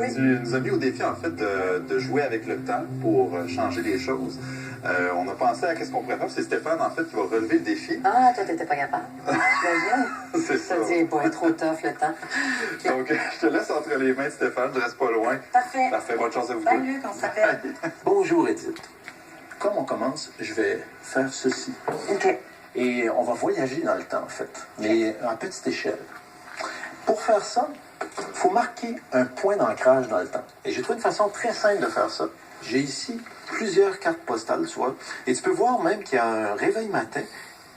Oui. Tu nous as mis au défi, en fait, de jouer avec le temps pour changer les choses. On a pensé à qu'est-ce qu'on pourrait faire. C'est Stéphane, en fait, qui va relever le défi. Ah, toi, t'étais pas capable. J'imagine. C'est ça. Ça dit, bon, être trop tough le temps. Okay. Donc, je te laisse entre les mains de Stéphane. Je reste pas loin. Parfait. Parfait. Bonne chance à vous deux. Salut, qu'on s'appelle. Bonjour, Edith. Comme on commence, je vais faire ceci. OK. Et on va voyager dans le temps, en fait, mais à petite échelle. Pour faire ça, il faut marquer un point d'ancrage dans le temps. Et j'ai trouvé une façon très simple de faire ça. J'ai ici plusieurs cartes postales, tu vois. Et tu peux voir même qu'il y a un réveil matin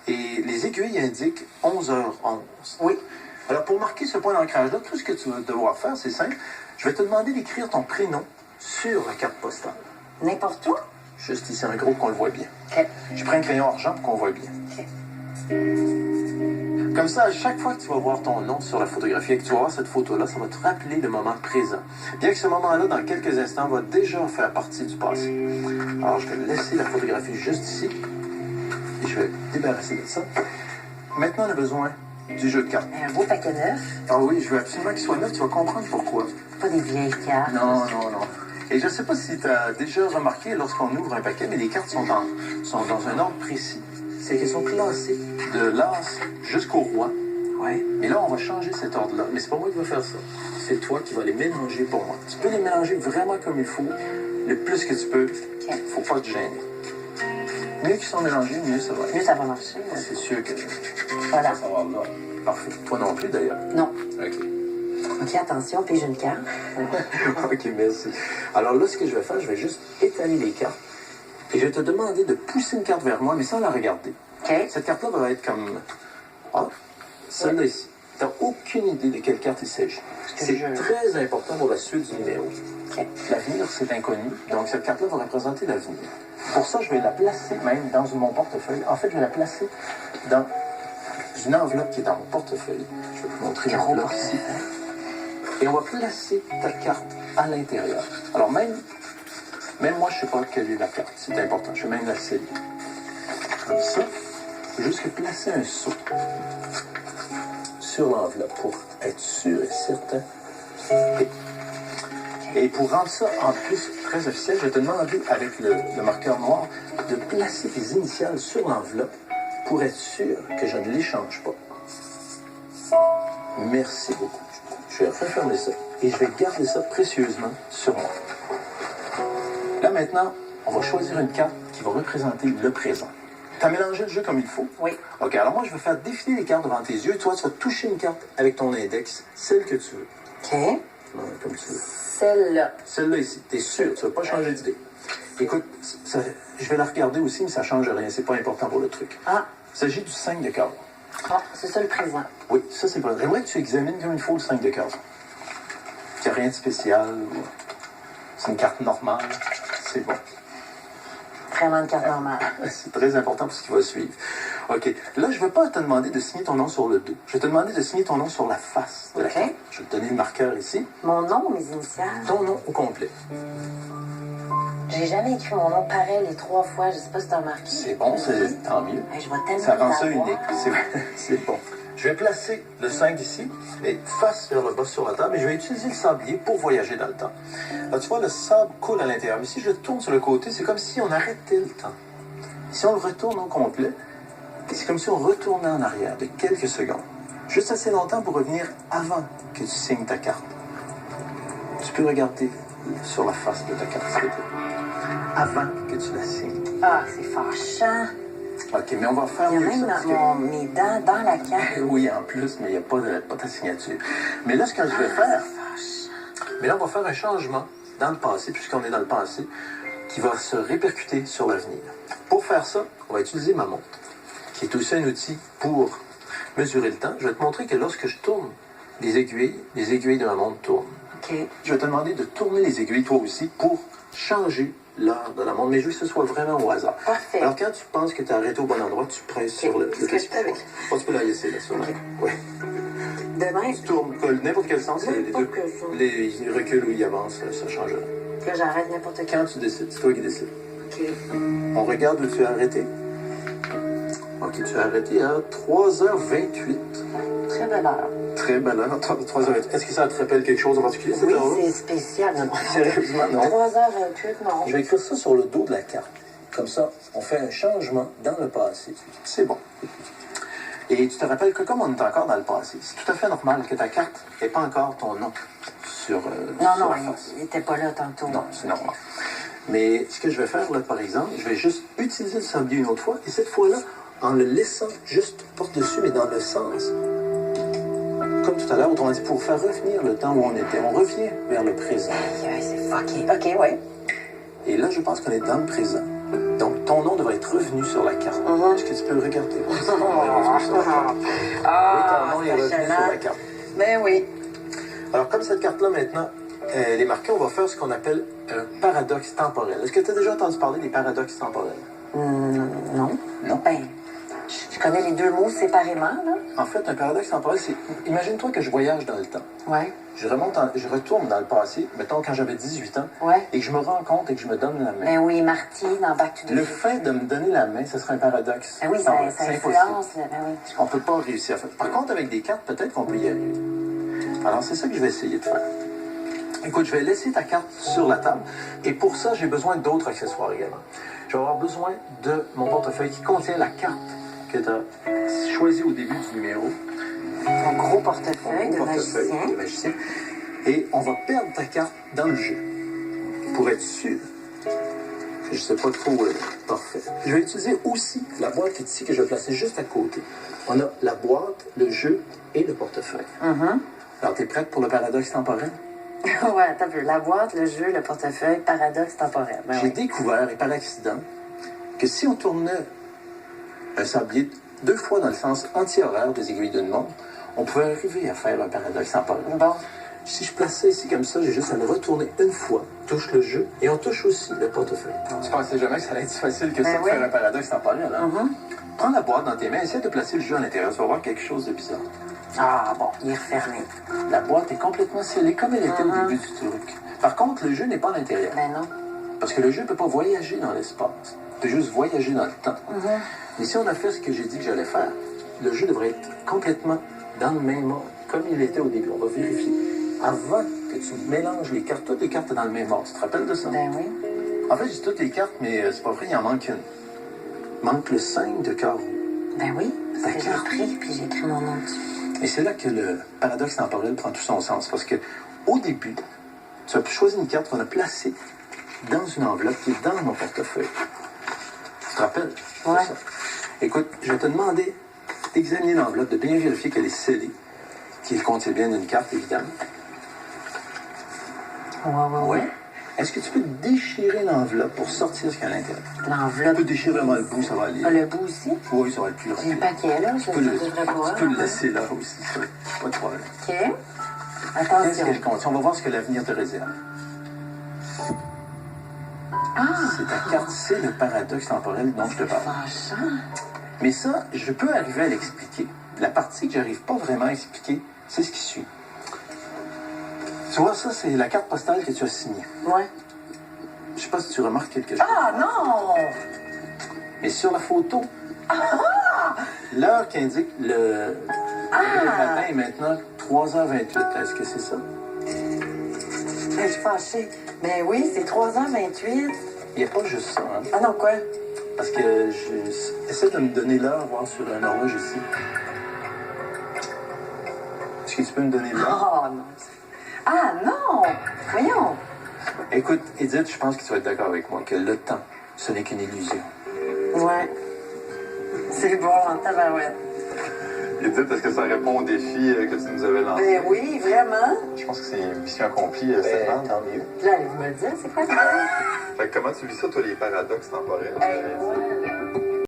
et les aiguilles indiquent 11h11. Oui. Alors, pour marquer ce point d'ancrage-là, tout ce que tu vas devoir faire, c'est simple. Je vais te demander d'écrire ton prénom sur la carte postale. N'importe où? Juste ici, en gros, qu'on le voit bien. OK. Je prends un crayon argent pour qu'on voit bien. OK. Comme ça, à chaque fois que tu vas voir ton nom sur la photographie et que tu vas voir cette photo-là, ça va te rappeler le moment présent. Bien que ce moment-là, dans quelques instants, va déjà faire partie du passé. Alors, je vais laisser la photographie juste ici. Et je vais débarrasser de ça. Maintenant, on a besoin du jeu de cartes. Un beau paquet neuf. Ah oui, je veux absolument qu'il soit neuf. Tu vas comprendre pourquoi. Pas des vieilles cartes. Non. Et je ne sais pas si tu as déjà remarqué, lorsqu'on ouvre un paquet, mais les cartes sont dans un ordre précis. C'est qu'elles sont classées de l'as jusqu'au roi. Ouais. Et là, on va changer cet ordre-là. Mais c'est pas moi qui va faire ça. C'est toi qui vas les mélanger pour moi. Tu peux les mélanger vraiment comme il faut, le plus que tu peux. OK. Faut pas te gêner. Mieux qu'ils sont mélangés, mieux ça va être. Mieux ça va marcher. C'est sûr que Voilà. ça va là. Parfait. Toi non plus, d'ailleurs. Non. OK. OK, attention, puis j'ai une carte. OK, merci. Alors là, ce que je vais faire, je vais juste étaler les cartes. Et je vais te demander de pousser une carte vers moi, mais sans la regarder. OK. Cette carte-là va être comme... Ah, celle-là ici. Tu n'as aucune idée de quelle carte il s'agit. C'est très important pour la suite du numéro. OK. L'avenir, c'est inconnu. Donc, cette carte-là va représenter l'avenir. Pour ça, je vais la placer même dans mon portefeuille. En fait, je vais la placer dans une enveloppe qui est dans mon portefeuille. Je vais te montrer l'enveloppe ici. Et on va placer ta carte à l'intérieur. Alors, même moi, je ne sais pas quelle est la carte. C'est important. Je vais même la sceller. Comme ça. Je vais juste placer un sceau sur l'enveloppe pour être sûr et certain. Et pour rendre ça en plus très officiel, je vais te demander avec le marqueur noir de placer tes initiales sur l'enveloppe pour être sûr que je ne l'échange pas. Merci beaucoup. Je vais refermer ça et je vais garder ça précieusement sur moi. Là maintenant, on va choisir une carte qui va représenter le présent. Tu as mélangé le jeu comme il faut? Oui. OK, alors moi, je vais faire défiler les cartes devant tes yeux. Toi, tu vas toucher une carte avec ton index, celle que tu veux. OK. Ouais, comme tu veux. Celle-là. Celle-là ici, t'es sûr, tu ne vas pas changer d'idée. Écoute, je vais la regarder aussi, mais ça ne change rien. C'est pas important pour le truc. Ah. Il s'agit du 5 de cœur. Ah, c'est ça le présent. Oui, ça c'est pas. J'aimerais que tu examines comme il faut le 5 de cœur. Il n'y a rien de spécial. C'est une carte normale. C'est bon. Vraiment une carte normale. C'est très important pour ce qui va suivre. OK. Là, je ne vais pas te demander de signer ton nom sur le dos. Je vais te demander de signer ton nom sur la face de la carte. Je vais te donner le marqueur ici. Mon nom ou mes initiales? Ton nom au complet. J'ai jamais écrit mon nom pareil les 3 fois. Je sais pas si t'as remarqué. C'est bon, c'est tant mieux. Hey, je vais tellement Ça rend ça l'avoir. unique. C'est bon. Je vais placer le 5 ici, et face vers le bas sur la table, et je vais utiliser le sablier pour voyager dans le temps. Là, tu vois, le sable coule à l'intérieur, mais si je le tourne sur le côté, c'est comme si on arrêtait le temps. Si on le retourne au complet, c'est comme si on retournait en arrière de quelques secondes. Juste assez longtemps pour revenir avant que tu signes ta carte. Tu peux regarder sur la face de ta carte, s'il te plaît. Avant que tu la signes. Ah, c'est fâchant. OK, mais on va faire Il y a mieux même que ça, parce que- mes dents dans la carte. Oui, en plus, mais il n'y a pas ta signature. Mais là, ce que je vais faire, mais là, on va faire un changement dans le passé, puisqu'on est dans le passé, qui va se répercuter sur l'avenir. Pour faire ça, on va utiliser ma montre, qui est aussi un outil pour mesurer le temps. Je vais te montrer que lorsque je tourne les aiguilles de ma montre tournent. OK. Je vais te demander de tourner les aiguilles, toi aussi, pour changer l'heure de la montre, mais je veux que ce soit vraiment au hasard. Parfait. Alors, quand tu penses que tu as arrêté au bon endroit, tu presses sur le Est-ce que je peux avec? Tu peux la laisser, là, sur OK. Oui. Demain, Tu tournes, n'importe quel sens, les N'importe deux. quel sens. Les reculs ou ils avancent, ça change rien. que j'arrête n'importe quand. Quand tu décides, c'est toi qui décides. OK. On regarde où tu as arrêté. OK, tu tu as arrêté à 3h28. Très belle heure. Très belle heure, 3h28. Est-ce que ça te rappelle quelque chose en particulier, cette Oui, heure-là? c'est spécial. Sérieusement, non. 3h28, non. Je vais écrire ça sur le dos de la carte. Comme ça, on fait un changement dans le passé. C'est bon. Et tu te rappelles que comme on est encore dans le passé, c'est tout à fait normal que ta carte n'ait pas encore ton nom sur, Non, sur non, la face. il n'était pas là tantôt. Non, c'est normal. Mais ce que je vais faire, là, par exemple, je vais juste utiliser le sablier une autre fois, et cette fois-là, en le laissant juste par-dessus, mais dans le sens, comme tout à l'heure, autrement dit, pour faire revenir le temps où on était. On revient vers le présent. Aïe, c'est fucké. OK, ouais. Et là, je pense qu'on est dans le présent. Donc, ton nom devrait être revenu sur la carte. Est-ce que tu peux le regarder? Oui, ton nom est revenu sur la carte. Ah, Oui, ton nom est revenu sur la carte. Ben oui. Alors, comme cette carte-là, maintenant, elle est marquée, on va faire ce qu'on appelle un paradoxe temporel. Est-ce que tu as déjà entendu parler des paradoxes temporels? Non. Non. Ben, je connais les deux mots séparément, là. En fait, un paradoxe temporel, c'est... Imagine-toi que je voyage dans le temps. Ouais. Je retourne dans le passé, mettons quand j'avais 18 ans, Ouais. et que je me rends compte et que je me donne la main. Ben oui, Marty, dans Back to the Le Future. fait de me donner la main, ce serait un paradoxe. Ben oui, temporel. ça C'est impossible. influence, là. Ben oui. On ne peut pas réussir à faire. Par contre, avec des cartes, peut-être qu'on peut y arriver. Alors, c'est ça que je vais essayer de faire. Écoute, je vais laisser ta carte sur la table. Et pour ça, j'ai besoin d'autres accessoires également. Je vais avoir besoin de mon portefeuille qui contient la carte que tu as choisie au début du numéro. Ton gros portefeuille de magicien. de magicien. Et on va perdre ta carte dans le jeu. Pour être sûr. Je ne sais pas trop. Parfait. Je vais utiliser aussi la boîte qui est ici, que je vais placer juste à côté. On a la boîte, le jeu et le portefeuille. Alors, tu es prête pour le paradoxe temporel? Ouais, attends un peu. La boîte, le jeu, le portefeuille, paradoxe temporel. Ben J'ai oui. découvert, et par accident, que si on tournait un sablier 2 fois dans le sens anti-horaire des aiguilles d'une montre, on pouvait arriver à faire un paradoxe temporel. Bon. Si je place ça ici comme ça, j'ai juste à le retourner une fois, touche le jeu, et on touche aussi le portefeuille. Tu pensais jamais que ça allait être si facile que ça de oui. faire un paradoxe temporel, hein? Prends la boîte dans tes mains, essaie de placer le jeu à l'intérieur, tu vas voir quelque chose de bizarre. Ah, bon, il est refermé. La boîte est complètement scellée comme elle était au début du truc. Par contre, le jeu n'est pas à l'intérieur. Ben non. Parce que le jeu ne peut pas voyager dans l'espace. Il peut juste voyager dans le temps. Mais si on a fait ce que j'ai dit que j'allais faire, le jeu devrait être complètement dans le même ordre, comme il était au début. On va vérifier. Avant que tu mélanges les cartes, toutes les cartes dans le même ordre. Tu te rappelles de ça? Ben oui. En fait, j'ai toutes les cartes, mais c'est pas vrai, il en manque une. Il manque le 5 de carreau. Ben oui. Parce que j'ai repris, puis j'ai écrit mon nom dessus. Et c'est là que le paradoxe temporel prend tout son sens. Parce que au début, tu as choisi une carte qu'on a placée dans une enveloppe qui est dans mon portefeuille. Tu te rappelles? Ouais. C'est ça. Écoute, je vais te demander d'examiner l'enveloppe, de bien vérifier qu'elle est scellée, qu'il contient bien une carte, évidemment. Ouais. Est-ce que tu peux déchirer l'enveloppe pour sortir ce qu'il y a à l'intérieur? Tu L'enveloppe. peux déchirer vraiment le bout, ça va aller. Ah, le bout aussi? Oui, ça va être plus J'ai rapide. le paquet, là. Je Tu peux le, devrais voir. tu peux le laisser là aussi, ça, pas de problème. OK. Qu'est-ce Attention. qu'elle contient? On va voir ce que l'avenir te réserve. Ah! C'est ta carte, c'est le paradoxe temporel dont je te parle. Fâchant. Mais ça, je peux arriver à l'expliquer. La partie que j'arrive pas vraiment à expliquer, c'est ce qui suit. Tu vois, ça, c'est la carte postale que tu as signée. Ouais. Je sais pas si tu remarques quelque chose. Ah, non! Mais sur la photo, l'heure qui indique le matin est maintenant 3h28. Est-ce que c'est ça? Ben, je suis fâchée. Ben oui, c'est 3h28. Il n'y a pas juste ça, hein? Ah non, quoi? Parce que essaie de me donner l'heure, voir sur un horloge ici. Est-ce que tu peux me donner l'heure? Oh non. Ah non! Voyons. Écoute, Edith, je pense que tu vas être d'accord avec moi que le temps, ce n'est qu'une illusion. Ouais. C'est bon, en tabarouette. Edith, est-ce que ça répond au défi que tu nous avais lancé? Ben oui, vraiment. Je pense que c'est une mission accomplie, Stéphane. Tant mieux. Là, allez-vous me le dire, c'est quoi ça? Fait que comment tu vis ça, toi, les paradoxes temporels? Moi,